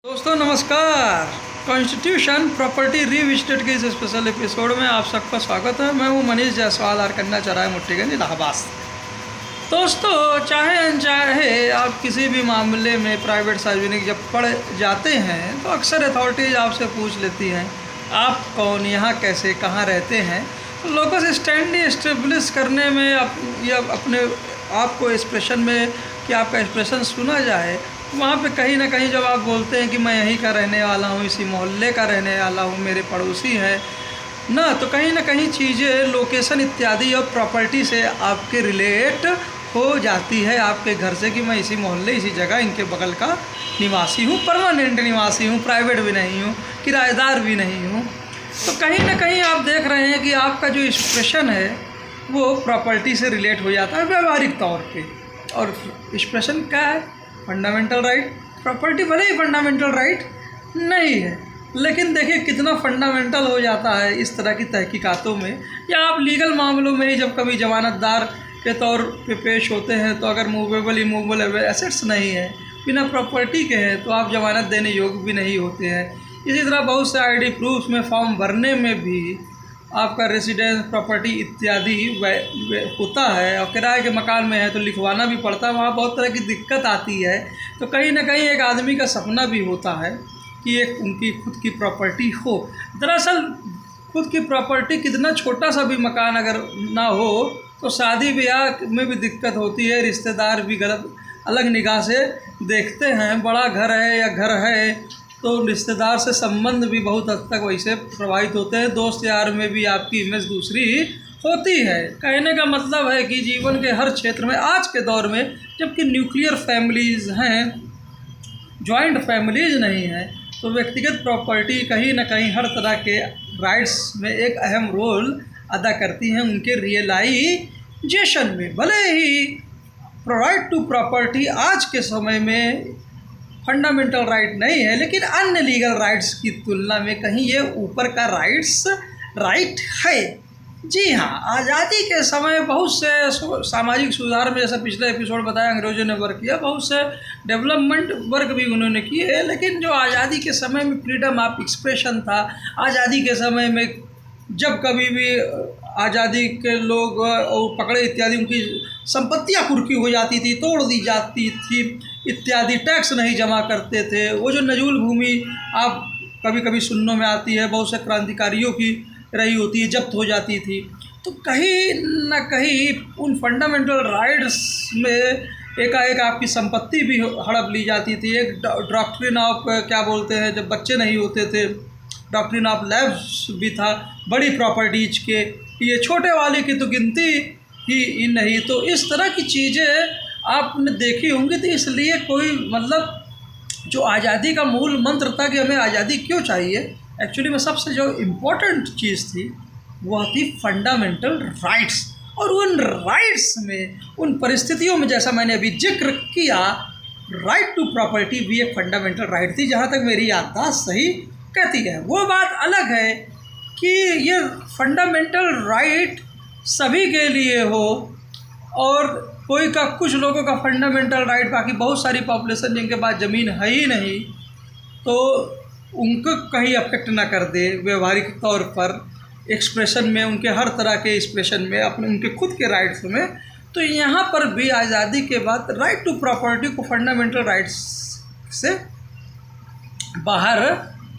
दोस्तों नमस्कार। Constitution property revisited के इस स्पेशल एपिसोड में आप सबका स्वागत है। मैं हूं मनीष जायसवाल और कन्या चौराहे मुट्ठीगंज इलाहाबाद। दोस्तों चाहे अनचाहे आप किसी भी मामले में प्राइवेट सार्वजनिक जब पढ़ जाते हैं तो अक्सर अथॉरिटीज़ आपसे पूछ लेती हैं आप कौन, यहाँ कैसे, कहाँ रहते हैं। तो लोगों से स्टैंडिंग इस्टेब्लिश करने में या अपने आपको एक्सप्रेशन में कि आपका एक्सप्रेशन सुना जाए, वहाँ पे कहीं ना कहीं जब आप बोलते हैं कि मैं यहीं का रहने वाला हूँ, इसी मोहल्ले का रहने वाला हूँ, मेरे पड़ोसी हैं ना, तो कहीं ना कहीं चीज़ें लोकेशन इत्यादि और प्रॉपर्टी से आपके रिलेट हो जाती है आपके घर से कि मैं इसी मोहल्ले, इसी जगह, इनके बगल का निवासी हूँ, परमानेंट निवासी हूँ, प्राइवेट भी नहीं हूँ, किराएदार भी नहीं हूँ। तो कहीं ना कहीं आप देख रहे हैं कि आपका जो एक्सप्रेशन है वो प्रॉपर्टी से रिलेट हो जाता है व्यवहारिक तौर पे। और एक्सप्रेशन क्या है? Fundamental right. प्रॉपर्टी भले ही फंडामेंटल राइट नहीं है, लेकिन देखिए कितना फंडामेंटल हो जाता है इस तरह की तहकीकातों में, या आप लीगल मामलों में ही जब कभी जमानतदार के तौर पे पेश होते हैं तो अगर मूवेबल इमूवेबल एसेट्स नहीं है, बिना प्रॉपर्टी के हैं, तो आप जमानत देने योग्य भी नहीं होते हैं। इसी तरह बहुत से आईडी प्रूफ्स में फॉर्म भरने में भी आपका रेसिडेंस, प्रॉपर्टी इत्यादि होता है, और किराए के मकान में है तो लिखवाना भी पड़ता है, वहाँ बहुत तरह की दिक्कत आती है। तो कहीं ना कहीं एक आदमी का सपना भी होता है कि एक उनकी खुद की प्रॉपर्टी हो। दरअसल खुद की प्रॉपर्टी कितना छोटा सा भी मकान अगर ना हो तो शादी ब्याह में भी दिक्कत होती है, रिश्तेदार भी गलत अलग निगाह से देखते हैं। बड़ा घर है या घर है तो रिश्तेदार से संबंध भी बहुत हद तक वैसे प्रभावित होते हैं, दोस्त यार में भी आपकी इमेज दूसरी होती है। कहने का मतलब है कि जीवन के हर क्षेत्र में आज के दौर में, जबकि न्यूक्लियर फैमिलीज़ हैं, जॉइंट फैमिलीज़ नहीं हैं, तो व्यक्तिगत प्रॉपर्टी कहीं ना कहीं हर तरह के राइट्स में एक अहम रोल अदा करती हैं उनके रियलाइजेशन में। भले ही राइट टू प्रॉपर्टी आज के समय में फंडामेंटल राइट नहीं है, लेकिन अन्य लीगल राइट्स की तुलना में कहीं ये ऊपर का राइट है। जी हाँ, आज़ादी के समय बहुत से सामाजिक सुधार में, जैसा पिछले एपिसोड बताया, अंग्रेजों ने वर्क किया, बहुत से डेवलपमेंट वर्क भी उन्होंने किए। लेकिन जो आज़ादी के समय में फ्रीडम ऑफ एक्सप्रेशन था, आज़ादी के समय में जब कभी भी आज़ादी के लोग और पकड़े इत्यादि, उनकी संपत्तियां कुर्की हो जाती थी, तोड़ दी जाती थी इत्यादि, टैक्स नहीं जमा करते थे, वो जो नजूल भूमि आप कभी कभी सुनने में आती है, बहुत से क्रांतिकारियों की रही होती है, जब्त हो जाती थी। तो कहीं ना कहीं उन फंडामेंटल राइट्स में एकाएक आपकी संपत्ति भी हड़प ली जाती थी। एक डॉक्ट्रिन ऑफ क्या बोलते हैं, जब बच्चे नहीं होते थे, डॉक्ट्रिन ऑफ लैब्स भी था बड़ी प्रॉपर्टीज के, ये छोटे वाले की तो गिनती ही नहीं। तो इस तरह की चीज़ें आपने देखी होंगी। तो इसलिए कोई मतलब जो आज़ादी का मूल मंत्र था कि हमें आज़ादी क्यों चाहिए, एक्चुअली में सबसे जो इम्पोर्टेंट चीज़ थी वह थी फंडामेंटल राइट्स। और उन राइट्स में, उन परिस्थितियों में, जैसा मैंने अभी जिक्र किया, राइट टू प्रॉपर्टी भी एक फंडामेंटल राइट थी, जहाँ तक मेरी याददाश्त सही कहती है। वो बात अलग है कि ये फंडामेंटल राइट सभी के लिए हो और कोई का, कुछ लोगों का फंडामेंटल राइट, बाकी बहुत सारी पॉपुलेशन जिनके पास ज़मीन है ही नहीं, तो उनको कहीं अफेक्ट ना कर दे व्यवहारिक तौर पर एक्सप्रेशन में, उनके हर तरह के एक्सप्रेशन में, अपने उनके खुद के राइट्स में। तो यहाँ पर भी आज़ादी के बाद राइट टू प्रॉपर्टी को फंडामेंटल राइट्स से बाहर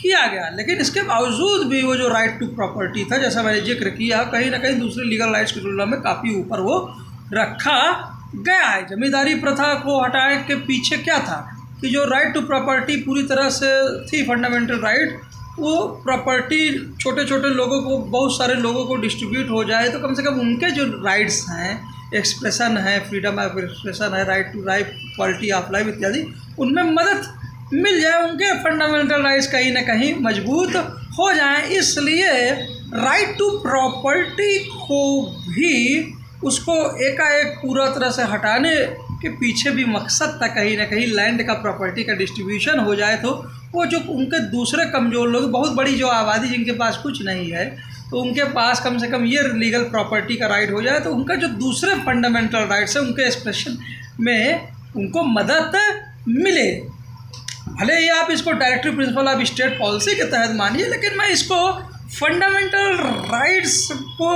किया गया। लेकिन इसके बावजूद भी वो जो राइट टू प्रॉपर्टी था, जैसा मैंने जिक्र किया, कहीं ना कहीं दूसरे लीगल राइट्स की तुलना में काफ़ी ऊपर वो रखा गया है। जमींदारी प्रथा को हटाने के पीछे क्या था कि जो राइट टू प्रॉपर्टी पूरी तरह से थी फंडामेंटल राइट, वो प्रॉपर्टी छोटे छोटे लोगों को, बहुत सारे लोगों को डिस्ट्रीब्यूट हो जाए, तो कम से कम उनके जो राइट्स हैं, एक्सप्रेशन है, फ्रीडम ऑफ एक्सप्रेशन है, right to life, quality of life इत्यादि, उनमें मदद मिल जाए, उनके फंडामेंटल राइट्स कहीं ना कहीं मजबूत हो जाएं। इसलिए राइट टू प्रॉपर्टी को भी, उसको एकाएक पूरा तरह से हटाने के पीछे भी मकसद था कहीं ना कहीं लैंड का, प्रॉपर्टी का डिस्ट्रीब्यूशन हो जाए, तो वो जो उनके दूसरे कमज़ोर लोग, बहुत बड़ी जो आबादी जिनके पास कुछ नहीं है, तो उनके पास कम से कम ये लीगल प्रॉपर्टी का राइट हो जाए, तो उनका जो दूसरे फंडामेंटल राइट्स है उनके एक्सप्रेशन में उनको मदद मिले। भले ही आप इसको directive principle of state policy के तहत मानिए, लेकिन मैं इसको फंडामेंटल राइट्स को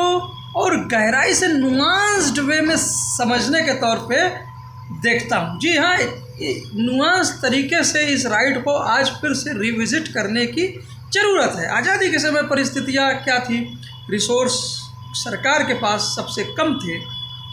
और गहराई से नुआंस्ड वे में समझने के तौर पे देखता हूँ। जी हाँ, नुआंस तरीके से इस राइट को आज फिर से रिविजिट करने की ज़रूरत है। आज़ादी के समय परिस्थितियाँ क्या थी? रिसोर्स सरकार के पास सबसे कम थे,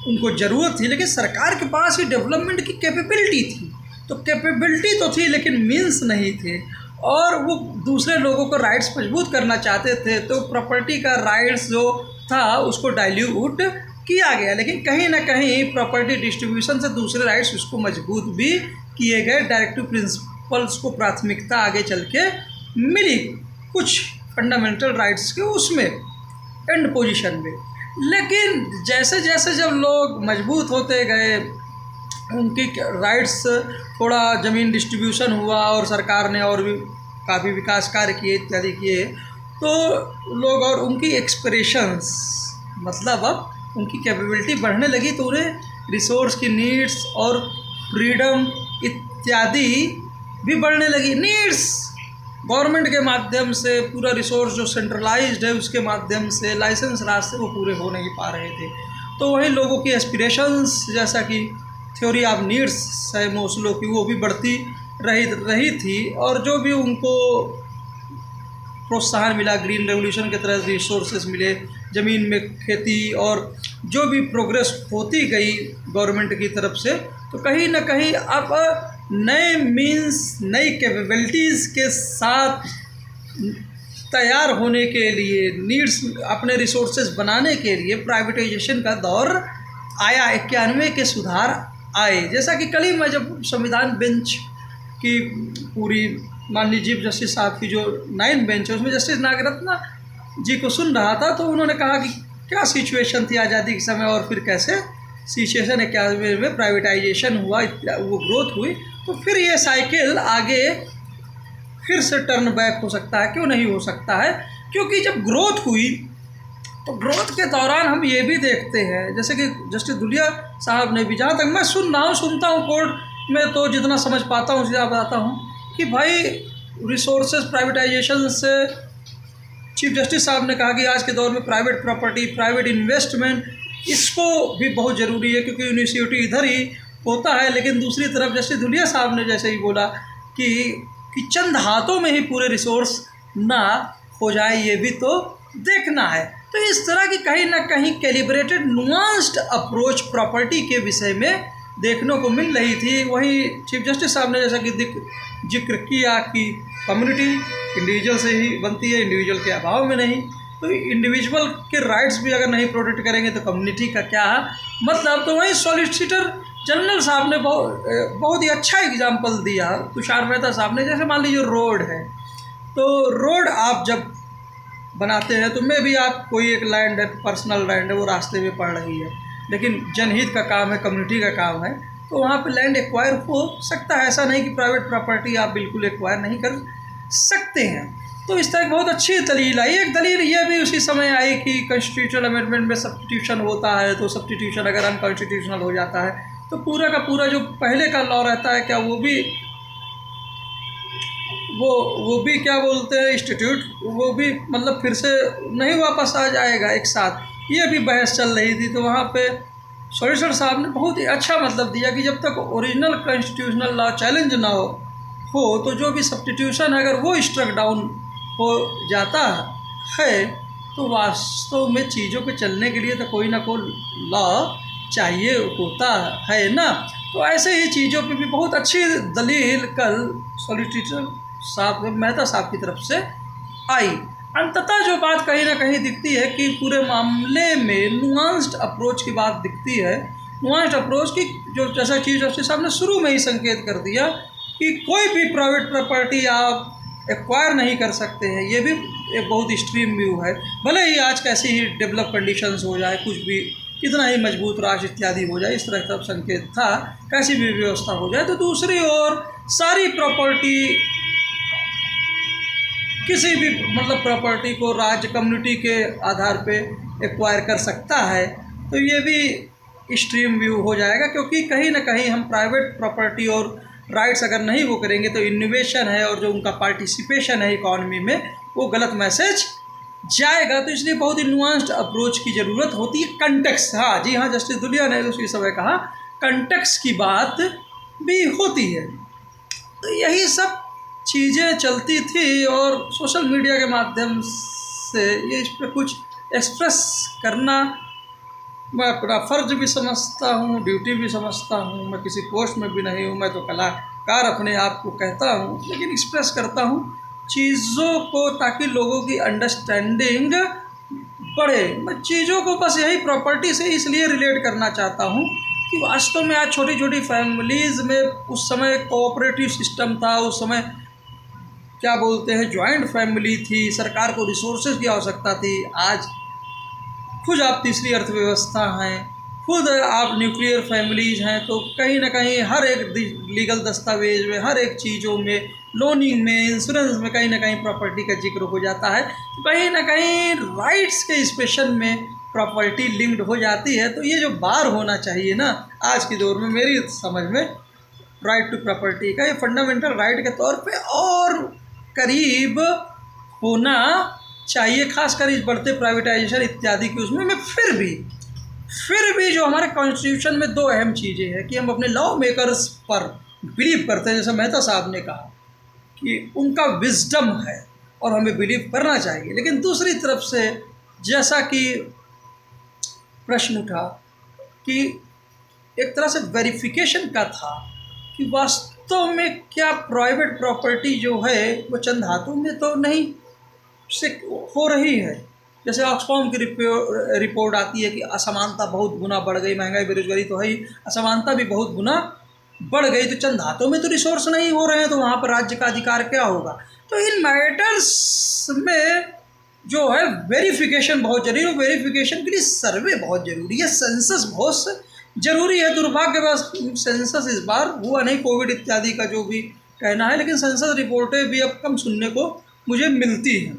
उनको ज़रूरत थी, लेकिन सरकार के पास ही डेवलपमेंट की कैपेबिलिटी थी। तो कैपेबिलिटी तो थी लेकिन मीन्स नहीं थे, और वो दूसरे लोगों को राइट्स मजबूत करना चाहते थे, तो प्रॉपर्टी का राइट्स जो था उसको डाइल्यूट किया गया। लेकिन कहीं ना कहीं प्रॉपर्टी डिस्ट्रीब्यूशन से दूसरे राइट्स उसको मजबूत भी किए गए। डायरेक्टिव प्रिंसिपल्स को प्राथमिकता आगे चल के मिली कुछ फंडामेंटल राइट्स के उसमें एंड पोजीशन में। लेकिन जैसे जैसे जब लोग मजबूत होते गए, उनकी राइट्स, थोड़ा ज़मीन डिस्ट्रीब्यूशन हुआ और सरकार ने और भी काफ़ी विकास कार्य किए इत्यादि किए, तो लोग और उनकी एक्सप्रेशंस, मतलब अब उनकी कैपेबिलिटी बढ़ने लगी, तो उन्हें रिसोर्स की नीड्स और फ्रीडम इत्यादि भी बढ़ने लगी। नीड्स गवर्नमेंट के माध्यम से, पूरा रिसोर्स जो सेंट्रलाइज्ड है उसके माध्यम से, लाइसेंस राज से वो पूरे हो नहीं पा रहे थे। तो वहीं लोगों की एस्पिरेशंस, जैसा कि थ्योरी ऑफ नीड्स है मोस्लो की, वो भी बढ़ती रही थी, और जो भी उनको प्रोत्साहन मिला ग्रीन रेवोल्यूशन के तरह, रिसोर्सेज मिले ज़मीन में, खेती, और जो भी प्रोग्रेस होती गई गवर्नमेंट की तरफ से, तो कहीं ना कहीं अब नए मीन्स, नई कैपेबिलिटीज़ के साथ तैयार होने के लिए, नीड्स, अपने रिसोर्सेज बनाने के लिए प्राइवेटाइजेशन का दौर आया। 91 के सुधार आए। जैसा कि कल ही मैं जब संविधान बेंच की पूरी माननीय चीफ जस्टिस साहब की जो 9 बेंच है उसमें जस्टिस नागरत्ना जी को सुन रहा था, तो उन्होंने कहा कि क्या सिचुएशन थी आज़ादी के समय और फिर कैसे सिचुएशन 91 में प्राइवेटाइजेशन हुआ, वो ग्रोथ हुई, तो फिर ये साइकिल आगे फिर से टर्न बैक हो सकता है। क्यों नहीं हो सकता है? क्योंकि जब ग्रोथ हुई तो ग्रोथ के दौरान हम ये भी देखते हैं, जैसे कि जस्टिस धुलिया साहब ने भी, जहाँ तक मैं सुनता हूँ कोर्ट में, तो जितना समझ पाता हूँ उसका बताता हूँ कि भाई रिसोर्सेज प्राइवेटाइजेशन से चीफ जस्टिस साहब ने कहा कि आज के दौर में प्राइवेट प्रॉपर्टी, प्राइवेट इन्वेस्टमेंट, इसको भी बहुत ज़रूरी है, क्योंकि यूनिवर्सिटी इधर ही होता है। लेकिन दूसरी तरफ जस्टिस धुलिया साहब ने जैसे ही बोला कि चंद हाथों में ही पूरे रिसोर्स ना हो जाए, ये भी तो देखना है। तो इस तरह की कहीं ना कहीं कैलिब्रेटेड नुआंस्ड अप्रोच प्रॉपर्टी के विषय में देखने को मिल रही थी। वहीं चीफ जस्टिस साहब ने जैसा कि जिक्र किया कि कम्युनिटी इंडिविजुअल से ही बनती है, इंडिविजुअल के अभाव में नहीं। तो इंडिविजुअल के राइट्स भी अगर नहीं प्रोटेक्ट करेंगे तो कम्युनिटी का क्या मतलब। तो वहीं सॉलिसिटर जनरल साहब ने बहुत ही अच्छा एग्जाम्पल दिया, तुषार मेहता साहब ने। जैसे मान लीजिए रोड है, तो रोड आप जब बनाते हैं तो में भी आप, कोई एक लैंड है, पर्सनल लैंड है, वो रास्ते में पड़ रही है, लेकिन जनहित का काम है, कम्युनिटी का काम है, तो वहाँ पे लैंड एक्वायर हो सकता है। ऐसा नहीं कि प्राइवेट प्रॉपर्टी आप बिल्कुल एक्वायर नहीं कर सकते हैं। तो इस तरह बहुत अच्छी दलील आई। एक दलील ये भी उसी समय आई कि कॉन्स्टिट्यूशनल अमेंडमेंट में सब्स्टिट्यूशन होता है, तो सब्स्टिट्यूशन अगर अनकॉन्स्टिट्यूशनल हो जाता है तो पूरा का पूरा जो पहले का लॉ रहता है, क्या वो भी क्या बोलते हैं इंस्टीट्यूट, वो भी मतलब फिर से नहीं वापस आ जाएगा एक साथ। ये भी बहस चल रही थी। तो वहाँ पे सॉलिसिटर साहब ने बहुत ही अच्छा मतलब दिया कि जब तक ओरिजिनल कॉन्स्टिट्यूशनल लॉ चैलेंज ना हो तो जो भी सब्स्टिट्यूशन अगर वो स्ट्रक डाउन हो जाता है तो वास्तव में चीज़ों के चलने के लिए तो कोई ना कोई लॉ चाहिए होता है ना। तो ऐसे ही चीज़ों पे भी बहुत अच्छी दलील कल सॉलिसिटर साहब, मेहता साहब की तरफ से आई। अंततः जो बात कहीं ना कहीं दिखती है कि पूरे मामले में नुआंस्ड अप्रोच की बात दिखती है। नुआंस्ड अप्रोच की जो, जैसा चीफ जस्टिस साहब ने शुरू में ही संकेत कर दिया कि कोई भी प्राइवेट प्रॉपर्टी आप एक्वायर नहीं कर सकते हैं। ये भी एक बहुत एक्सट्रीम व्यू है। भले ही आज कैसी ही डेवलप कंडीशंस हो जाए, कुछ भी कितना ही मजबूत राष्ट्र इत्यादि हो जाए, इस तरह का संकेत था, कैसी भी व्यवस्था हो जाए, तो दूसरी ओर सारी प्रॉपर्टी, किसी भी मतलब प्रॉपर्टी को राज्य कम्युनिटी के आधार पे एक्वायर कर सकता है। तो ये भी एक्सट्रीम व्यू हो जाएगा, क्योंकि कहीं ना कहीं हम प्राइवेट प्रॉपर्टी और राइट्स अगर नहीं वो करेंगे तो इनोवेशन है और जो उनका पार्टिसिपेशन है इकॉनमी में वो गलत मैसेज जाएगा। तो इसलिए बहुत ही नुआंस्ड अप्रोच की ज़रूरत होती है। कंटेक्स्ट, हाँ जी हाँ, जस्टिस दुलिया ने उसी समय कहा कंटेक्स्ट की बात भी होती है। तो यही सब चीज़ें चलती थी और सोशल मीडिया के माध्यम से ये इस पर कुछ एक्सप्रेस करना मैं अपना फ़र्ज भी समझता हूँ, ड्यूटी भी समझता हूँ। मैं किसी पोस्ट में भी नहीं हूँ, मैं तो कलाकार अपने आप को कहता हूँ, लेकिन एक्सप्रेस करता हूँ चीज़ों को ताकि लोगों की अंडरस्टैंडिंग बढ़े। मैं चीज़ों को बस यही प्रॉपर्टी से इसलिए रिलेट करना चाहता हूँ कि वास्तव में आज छोटी छोटी फैमिलीज़ में उस समय कोऑपरेटिव सिस्टम था, उस समय क्या बोलते हैं जॉइंट फैमिली थी, सरकार को रिसोर्सेज की आवश्यकता थी। आज खुद आप तीसरी अर्थव्यवस्था हैं, खुद आप न्यूक्लियर फैमिलीज़ हैं, तो कहीं ना कहीं हर एक लीगल दस्तावेज में, हर एक चीज़ों में, लोनिंग में, इंश्योरेंस में कहीं ना कहीं प्रॉपर्टी का जिक्र हो जाता है। तो कहीं ना कहीं राइट्स के स्पेशल में प्रॉपर्टी लिंक्ड हो जाती है। तो ये जो बार होना चाहिए ना आज के दौर में, मेरी समझ में राइट टू प्रॉपर्टी का ये फंडामेंटल राइट के तौर पे और करीब होना चाहिए, खासकर इस बढ़ते प्राइवेटाइजेशन इत्यादि की उसमें। मैं फिर भी जो हमारे कॉन्स्टिट्यूशन में दो अहम चीज़ें हैं कि हम अपने लॉ मेकर्स पर बिलीव करते हैं, जैसे मेहता साहब ने कहा कि उनका विजडम है और हमें बिलीव करना चाहिए। लेकिन दूसरी तरफ से जैसा कि प्रश्न उठा कि एक तरह से वेरिफिकेशन का था कि वास्तव में क्या प्राइवेट प्रॉपर्टी जो है वो चंद हाथों में तो नहीं से हो रही है। जैसे ऑक्सफॉर्म की रिपोर्ट आती है कि असमानता बहुत गुना बढ़ गई, महंगाई बेरोजगारी तो है ही, असमानता भी बहुत गुना बढ़ गई। तो चंद हाथों में तो रिसोर्स नहीं हो रहे हैं, तो वहाँ पर राज्य का अधिकार क्या होगा। तो इन मैटर्स में जो है वेरिफिकेशन बहुत जरूरी है। वेरिफिकेशन के लिए सर्वे बहुत ज़रूरी है, सेंसस बहुत ज़रूरी है। दुर्भाग्यवश सेंसस इस बार हुआ नहीं, कोविड इत्यादि का जो भी कहना है, लेकिन सेंसस रिपोर्टें भी अब कम सुनने को मुझे मिलती हैं।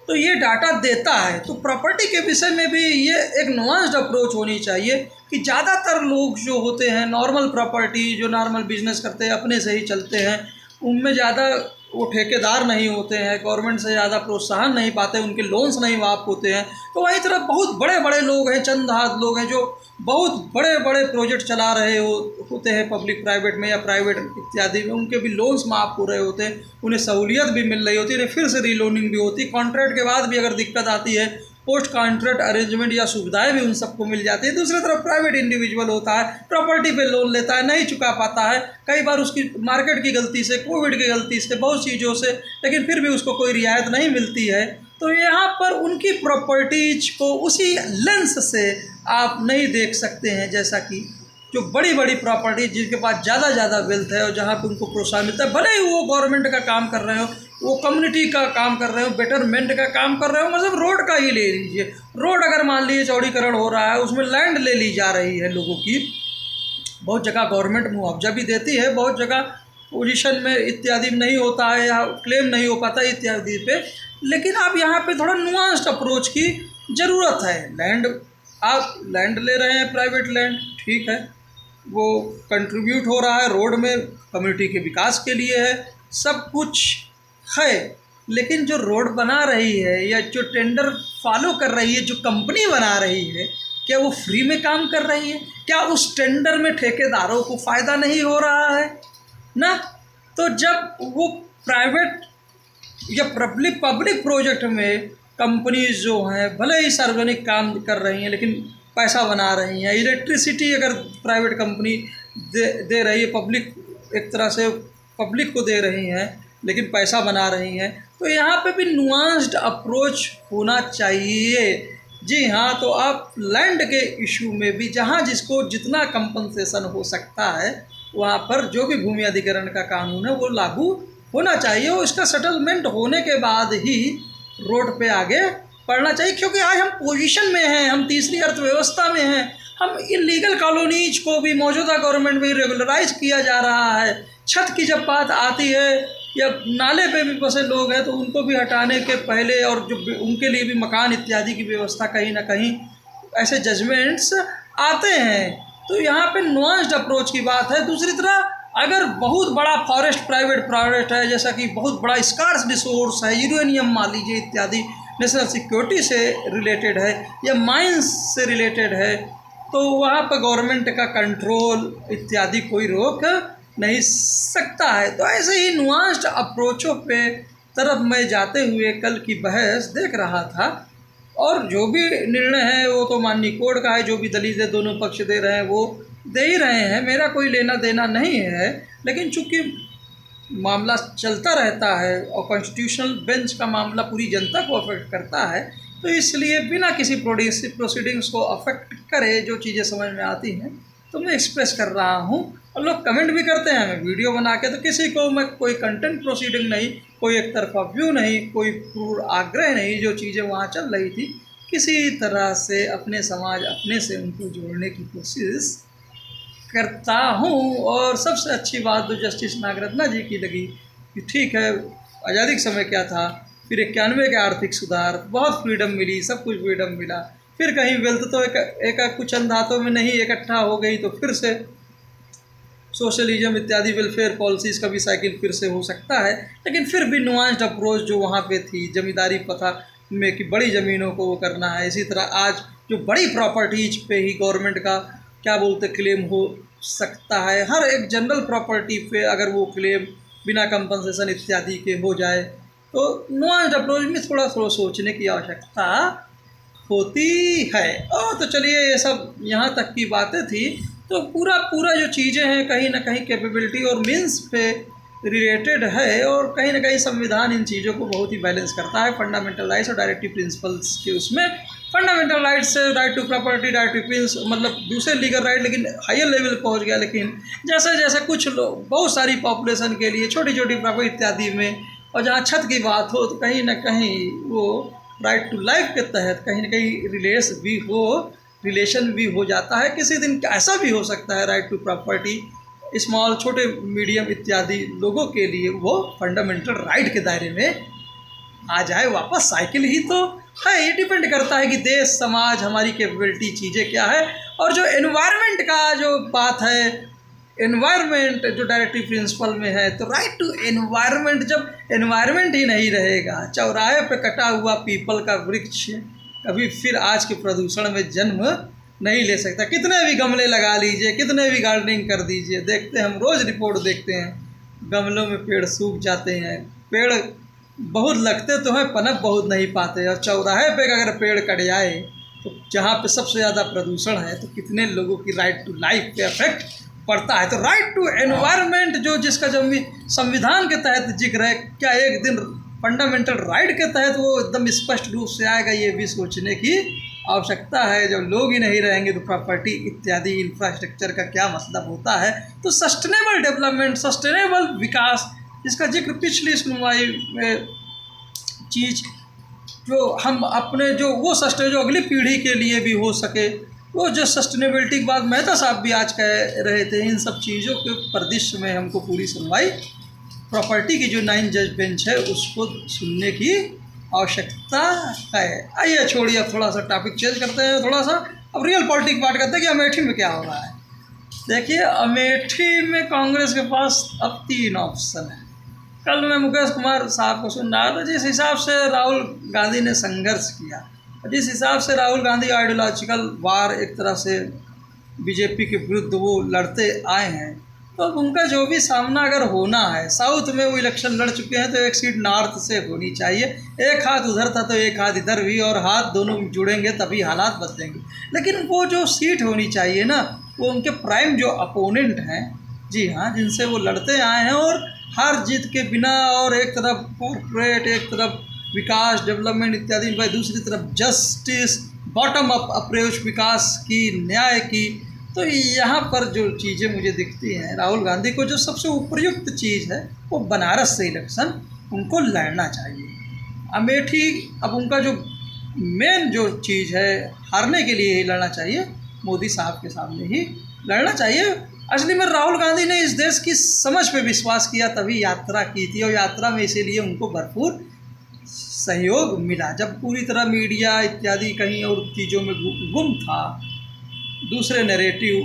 तो ये डाटा देता है। तो प्रॉपर्टी के विषय में भी ये एक नुआंस्ड अप्रोच होनी चाहिए कि ज़्यादातर लोग जो होते हैं नॉर्मल प्रॉपर्टी, जो नॉर्मल बिजनेस करते हैं, अपने से ही चलते हैं, उनमें ज़्यादा वो ठेकेदार नहीं होते हैं, गवर्नमेंट से ज़्यादा प्रोत्साहन नहीं पाते, उनके लोन्स नहीं वाप होते हैं। तो वहीं तरफ बहुत बड़े बड़े लोग हैं, चंद हाथ लोग हैं जो बहुत बड़े बड़े प्रोजेक्ट चला रहे होते हैं पब्लिक प्राइवेट में या प्राइवेट इत्यादि में, उनके भी लोन्स माफ़ हो रहे होते हैं, उन्हें सहूलियत भी मिल रही होती है, फिर से रीलोनिंग भी होती है। कॉन्ट्रैक्ट के बाद भी अगर दिक्कत आती है, पोस्ट कॉन्ट्रैक्ट अरेंजमेंट या सुविधाएं भी उन सबको मिल जाती है। दूसरी तरफ प्राइवेट इंडिविजुअल होता है, प्रॉपर्टी पे लोन लेता है, नहीं चुका पाता है, कई बार उसकी मार्केट की गलती से, कोविड की गलती से, बहुत चीज़ों से, लेकिन फिर भी उसको कोई रियायत नहीं मिलती है। तो यहाँ पर उनकी प्रॉपर्टीज को उसी लेंस से आप नहीं देख सकते हैं जैसा कि जो बड़ी बड़ी प्रॉपर्टी जिनके पास ज़्यादा वेल्थ है और जहाँ पे उनको प्रोत्साहन मिलता है, भले ही वो गवर्नमेंट का काम कर रहे हो, वो कम्युनिटी का काम कर रहे हो, बेटरमेंट का काम कर रहे हो। मतलब रोड का ही ले लीजिए, रोड अगर मान लीजिए चौड़ीकरण हो रहा है, उसमें लैंड ले ली जा रही है लोगों की, बहुत जगह गवर्नमेंट मुआवजा भी देती है, बहुत जगह पोजीशन में इत्यादि नहीं होता है या क्लेम नहीं हो पाता इत्यादि पे, लेकिन आप यहाँ पे थोड़ा नुआंस्ड अप्रोच की ज़रूरत है। लैंड, आप लैंड ले रहे हैं, प्राइवेट लैंड, ठीक है, वो कंट्रीब्यूट हो रहा है, रोड में कम्युनिटी के विकास के लिए है, सब कुछ है, लेकिन जो रोड बना रही है या जो टेंडर फॉलो कर रही है, जो कंपनी बना रही है, क्या वो फ्री में काम कर रही है? क्या उस टेंडर में ठेकेदारों को फ़ायदा नहीं हो रहा है ना? तो जब वो प्राइवेट या पब्लिक प्रोजेक्ट में कंपनीज जो हैं भले ही सार्वजनिक काम कर रही हैं लेकिन पैसा बना रही हैं, इलेक्ट्रिसिटी अगर प्राइवेट कंपनी दे रही है, पब्लिक एक तरह से पब्लिक को दे रही हैं लेकिन पैसा बना रही हैं, तो यहाँ पे भी नुआंस्ड अप्रोच होना चाहिए। जी हाँ, तो आप लैंड के इशू में भी जहाँ जिसको जितना कंपनसेशन हो सकता है वहाँ पर जो भी भूमि अधिग्रहण का कानून है वो लागू होना चाहिए, और इसका सेटलमेंट होने के बाद ही रोड पे आगे बढ़ना चाहिए। क्योंकि आज हम पोजीशन में हैं, हम तीसरी अर्थव्यवस्था में हैं, हम इलीगल कॉलोनीज को भी मौजूदा गवर्नमेंट में रेगुलराइज किया जा रहा है। छत की जब बात आती है या नाले पे भी बसे लोग हैं तो उनको भी हटाने के पहले और जो उनके लिए भी मकान इत्यादि की व्यवस्था कहीं ना कहीं ऐसे जजमेंट्स आते हैं। तो यहाँ पे नुआंस्ड अप्रोच की बात है। दूसरी तरफ अगर बहुत बड़ा फॉरेस्ट प्राइवेट फॉरेस्ट है, जैसा कि बहुत बड़ा स्कार्स रिसोर्स है, यूरेनियम मान लीजिए इत्यादि, नेशनल सिक्योरिटी से रिलेटेड है या माइंस से रिलेटेड है, तो वहाँ पर गवर्नमेंट का कंट्रोल इत्यादि कोई रोक नहीं सकता है। तो ऐसे ही नुआंस्ड अप्रोचों पे तरफ मैं जाते हुए कल की बहस देख रहा था, और जो भी निर्णय है वो तो माननीय कोर्ट का है, जो भी दलीलें दोनों पक्ष दे रहे हैं वो दे ही रहे हैं, मेरा कोई लेना देना नहीं है। लेकिन चूंकि मामला चलता रहता है और कॉन्स्टिट्यूशनल बेंच का मामला पूरी जनता को अफेक्ट करता है, तो इसलिए बिना किसी प्रोसीडिंग्स को अफेक्ट करे जो चीज़ें समझ में आती हैं तो मैं एक्सप्रेस कर रहा हूँ। और लोग कमेंट भी करते हैं मैं वीडियो बना के, तो किसी को मैं कोई कंटेंट प्रोसीडिंग नहीं, कोई एक तरफा व्यू नहीं, कोई पूर्ण आग्रह नहीं। जो चीज़ें वहाँ चल रही थी किसी तरह से अपने समाज अपने से उनको जोड़ने की कोशिश करता हूँ। और सबसे अच्छी बात तो जस्टिस नागरत्ना जी की लगी कि ठीक है, आज़ादी के समय क्या था, फिर 91 के आर्थिक सुधार, बहुत फ्रीडम मिली, सब कुछ फ्रीडम मिला, फिर कहीं वेल्थ तो एक कुछ अंधातों में नहीं इकट्ठा हो गई, तो फिर से सोशलिज्म इत्यादि वेलफेयर पॉलिसीज़ का भी साइकिल फिर से हो सकता है। लेकिन फिर भी नुआंस्ड अप्रोच जो वहाँ पे थी, जमींदारी प्रथा में कि बड़ी ज़मीनों को वो करना है, इसी तरह आज जो बड़ी प्रॉपर्टीज पे ही गवर्नमेंट का क्या बोलते क्लेम हो सकता है, हर एक जनरल प्रॉपर्टी पे अगर वो क्लेम बिना कंपनसेशन इत्यादि के हो जाए, तो नुआंस्ड अप्रोच में थोड़ा सोचने की आवश्यकता होती है। और तो चलिए ये सब यहाँ तक की बातें थी। तो पूरा जो चीज़ें हैं कहीं ना कहीं कैपेबिलिटी और मीन्स पे रिलेटेड है, और कहीं ना कहीं संविधान इन चीज़ों को बहुत ही बैलेंस करता है। फंडामेंटल राइट्स और डायरेक्टिव प्रिंसिपल्स के उसमें फंडामेंटल राइट्स से right to property, right to prince, मतलब दूसरे लीगल राइट, लेकिन हायर लेवल पहुंच गया। लेकिन जैसे जैसे कुछ लोग, बहुत सारी पॉपुलेशन के लिए छोटी छोटी प्रॉपर्टी इत्यादि में, और जहाँ छत की बात हो तो कहीं ना कहीं वो राइट टू लाइफ के तहत कहीं ना कहीं रिलेशन भी हो जाता है। किसी दिन ऐसा भी हो सकता है राइट टू प्रॉपर्टी स्मॉल, छोटे, मीडियम इत्यादि लोगों के लिए वो फंडामेंटल राइट के दायरे में आ जाए वापस। साइकिल ही तो है, ये डिपेंड करता है कि देश, समाज, हमारी कैपेबिलिटी, चीज़ें क्या है। और जो एनवायरनमेंट का जो बात है, एनवायरनमेंट जो डायरेक्टिव प्रिंसिपल में है, तो राइट टू एनवायरनमेंट, जब एनवायरनमेंट ही नहीं रहेगा, चौराहे पे कटा हुआ पीपल का वृक्ष कभी फिर आज के प्रदूषण में जन्म नहीं ले सकता। कितने भी गमले लगा लीजिए, कितने भी गार्डनिंग कर दीजिए, देखते हैं हम रोज़ रिपोर्ट देखते हैं गमलों में पेड़ सूख जाते हैं। पेड़ बहुत लगते तो हैं, पनप बहुत नहीं पाते। और चौराहे पे अगर पेड़ कट जाए तो जहाँ पे सबसे ज़्यादा प्रदूषण है, तो कितने लोगों की राइट टू लाइफ पे अफेक्ट पड़ता है। तो राइट टू एनवायरनमेंट जो जिसका जब भी संविधान के तहत जिक्र है, क्या एक दिन फंडामेंटल राइट के तहत वो एकदम स्पष्ट रूप से आएगा, ये भी सोचने की आवश्यकता है। जब लोग ही नहीं रहेंगे तो प्रॉपर्टी इत्यादि इंफ्रास्ट्रक्चर का क्या मतलब होता है। तो सस्टेनेबल डेवलपमेंट, सस्टेनेबल विकास, जिसका जिक्र पिछली सुनवाई में चीज़ जो हम अपने जो वो सस्टेन जो अगली पीढ़ी के लिए भी हो सके, वो जो सस्टेनेबिलिटी की बात मेहता साहब भी आज कह रहे थे, इन सब चीज़ों के परिदृश्य में हमको पूरी सुनवाई प्रॉपर्टी की जो 9 जज बेंच है उसको सुनने की आवश्यकता है। आइए छोड़िए, अब थोड़ा सा टॉपिक चेंज करते हैं, थोड़ा सा अब रियल पॉलिटिक्स बात करते हैं कि अमेठी में क्या हो रहा है। देखिए, अमेठी में कांग्रेस के पास अब 3 ऑप्शन है। कल मैं मुकेश कुमार साहब को सुन रहा था, जिस हिसाब से राहुल गांधी ने संघर्ष किया, जिस हिसाब से राहुल गांधी आइडियोलॉजिकल वार एक तरह से बीजेपी के विरुद्ध वो लड़ते आए हैं, तो अब उनका जो भी सामना अगर होना है, साउथ में वो इलेक्शन लड़ चुके हैं तो एक सीट नॉर्थ से होनी चाहिए। एक हाथ उधर था तो एक हाथ इधर भी, और हाथ दोनों जुड़ेंगे तभी हालात बदलेंगे। लेकिन वो जो सीट होनी चाहिए ना, वो उनके प्राइम जो अपोनेंट हैं, जी हाँ, जिनसे वो लड़ते आए हैं, और हार जीत के बिना, और एक तरफ कॉर्पोरेट, एक तरफ विकास, डेवलपमेंट इत्यादि, भाई दूसरी तरफ जस्टिस, बॉटम अप अप्रोच विकास की, न्याय की। तो यहाँ पर जो चीज़ें मुझे दिखती हैं, राहुल गांधी को जो सबसे उपयुक्त चीज़ है वो बनारस से इलेक्शन उनको लड़ना चाहिए। अमेठी अब उनका जो मेन जो चीज़ है, हारने के लिए ही लड़ना चाहिए, मोदी साहब के सामने ही लड़ना चाहिए। असली में राहुल गांधी ने इस देश की समझ पे विश्वास किया तभी यात्रा की थी, और यात्रा में इसीलिए उनको भरपूर सहयोग मिला। जब पूरी तरह मीडिया इत्यादि कहीं और चीज़ों में गुम था, दूसरे नैरेटिव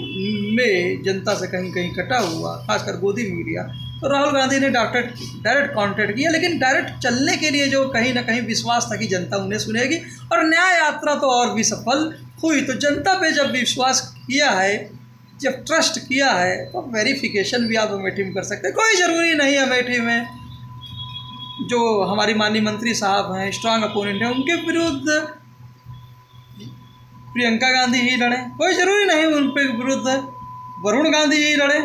में जनता से कहीं कहीं कटा हुआ, खासकर गोदी मीडिया। तो राहुल गांधी ने डायरेक्ट कॉन्टैक्ट किया, लेकिन डायरेक्ट चलने के लिए जो कहीं ना कहीं विश्वास था कि जनता उन्हें सुनेगी, और न्याय यात्रा तो और भी सफल हुई। तो जनता पे जब विश्वास किया है, जब ट्रस्ट किया है, तो वेरिफिकेशन भी आप अमेठी में कर सकते हैं। कोई ज़रूरी नहीं है अमेठी में जो हमारी माननीय मंत्री साहब हैं, स्ट्रांग अपोनेंट हैं, उनके विरुद्ध प्रियंका गांधी ही लड़े, कोई ज़रूरी नहीं उन पे विरुद्ध वरुण गांधी ही लड़े।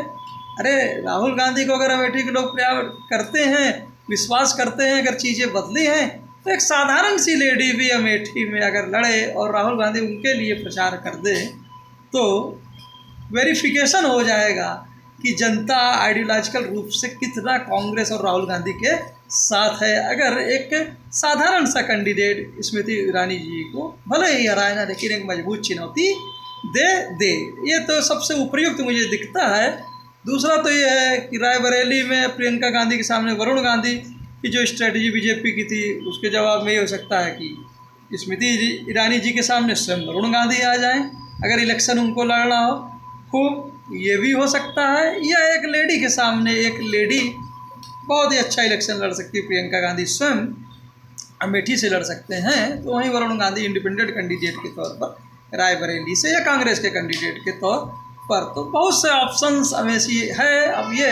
अरे राहुल गांधी को अगर अमेठी के लोग प्यार करते हैं, विश्वास करते हैं, अगर चीज़ें बदली हैं, तो एक साधारण सी लेडी भी अमेठी में अगर लड़े और राहुल गांधी उनके लिए प्रचार कर दे, तो वेरिफिकेशन हो जाएगा कि जनता आइडियोलॉजिकल रूप से कितना कांग्रेस और राहुल गांधी के साथ है। अगर एक साधारण सा कैंडिडेट स्मृति ईरानी जी को भले ही हराए ना, लेकिन एक मजबूत चुनौती दे, ये तो सबसे उपयुक्त मुझे दिखता है। दूसरा तो ये है कि रायबरेली में प्रियंका गांधी के सामने वरुण गांधी की जो स्ट्रेटजी बीजेपी की थी, उसके जवाब में ये हो सकता है कि स्मृति ईरानी जी के सामने स्वयं वरुण गांधी आ जाएं अगर इलेक्शन उनको लड़ना हो, ये भी हो सकता है। या एक लेडी के सामने एक लेडी बहुत ही अच्छा इलेक्शन लड़ सकती है, प्रियंका गांधी स्वयं अमेठी से लड़ सकते हैं, तो वहीं वरुण गांधी इंडिपेंडेंट कैंडिडेट के तौर पर रायबरेली से या कांग्रेस के कैंडिडेट के तौर पर। तो बहुत से ऑप्शंस अमेठी है। अब ये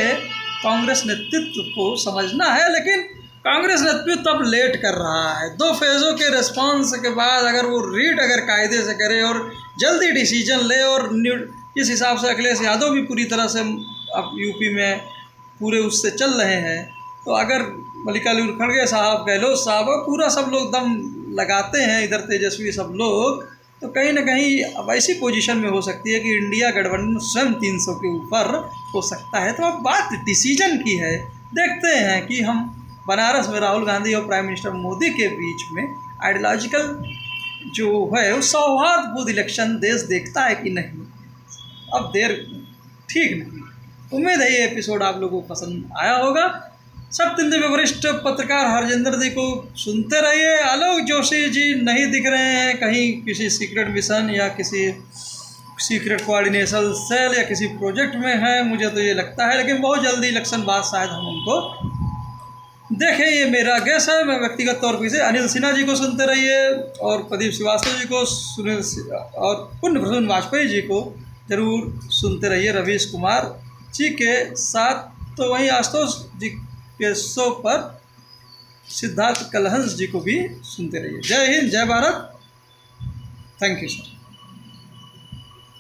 कांग्रेस नेतृत्व को समझना है, लेकिन कांग्रेस नेतृत्व अब लेट कर रहा है। 2 फेज़ों के रिस्पांस के बाद अगर वो रीड अगर कायदे से करे और जल्दी डिसीजन ले, और इस हिसाब से अखिलेश यादव भी पूरी तरह से अब यूपी में पूरे उससे चल रहे हैं, तो अगर मल्लिकार्जुन खड़गे साहब, गहलोत साहब और पूरा सब लोग दम लगाते हैं, इधर तेजस्वी सब लोग, तो कहीं ना कहीं अब ऐसी पोजीशन में हो सकती है कि इंडिया गठबंधन स्वयं 300 के ऊपर हो सकता है। तो अब बात डिसीजन की है। देखते हैं कि हम बनारस में राहुल गांधी और प्राइम मिनिस्टर मोदी के बीच में आइडियोलॉजिकल जो है वो सौहार्दपूर्ण इलेक्शन देश देखता है कि नहीं। अब देर ठीक नहीं। उम्मीद है ये एपिसोड आप लोगों को पसंद आया होगा। सब दिन में वरिष्ठ पत्रकार हरजिंदर जी को सुनते रहिए। आलोक जोशी जी नहीं दिख रहे हैं, कहीं किसी सीक्रेट मिशन या किसी सीक्रेट कोऑर्डिनेशन सेल या किसी प्रोजेक्ट में है, मुझे तो ये लगता है। लेकिन बहुत जल्दी इलेक्शन बाद शायद हम उनको देखें, ये मेरा गेस है। मैं व्यक्तिगत तौर पर से अनिल सिन्हा जी को सुनते रहिए, और प्रदीप श्रीवास्तव जी को, सुनील और पुण्य प्रसून वाजपेयी जी को ज़रूर सुनते रहिए रवीश कुमार जी के साथ। तो वहीं आशुतोष जी के शो पर सिद्धार्थ कलहंस जी को भी सुनते रहिए। जय हिंद, जय भारत। Thank you sir.